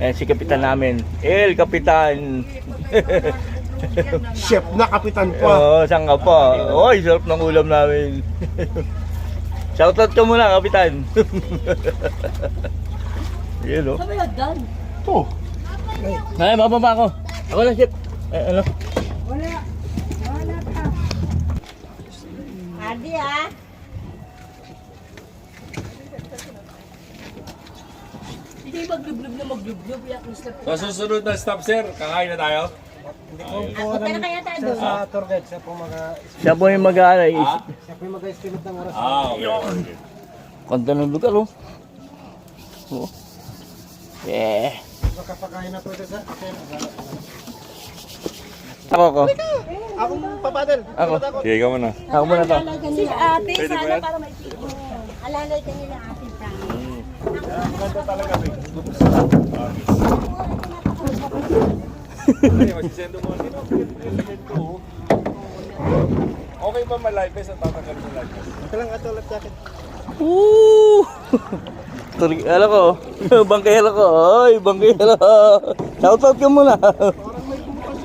Eh, si kapitan namin. El Kapitan. Chef na kapitan pa. Oo, saan ka pa? Oy, sarap ng ulam namin. Shoutout ka muna, Kapitan. Yun, oh. Sabi hagdan. Oh. Ay, bababa ako. Ako na, chef. Ano? Wala pa. Adi ah. Hindi maglublub na maglublub. Sa susunod na stop, sir, kakain na tayo. Punta na kaya tayo doon. Sa tour guide, Siya po yung mag-ano. siya po yung mag-estimate ng oras. Okay. Kanta ng lugar, oh. Oh. Yeah. Makapakain na po ito sa Ako. Akong papadal. Ako. Sige, ikaw muna. Ako muna to. Si ate, sana para maipigil. Alalay ka nila ate, promise. Ganda talaga, Vic. Ay, magsisendo mo. Okay ba ma-live sa tatagal mo live? Ito lang ato ulit jacket. Woo! Ano ko? Bangkero ko. Oy, bangkero. Shoutout ka muna.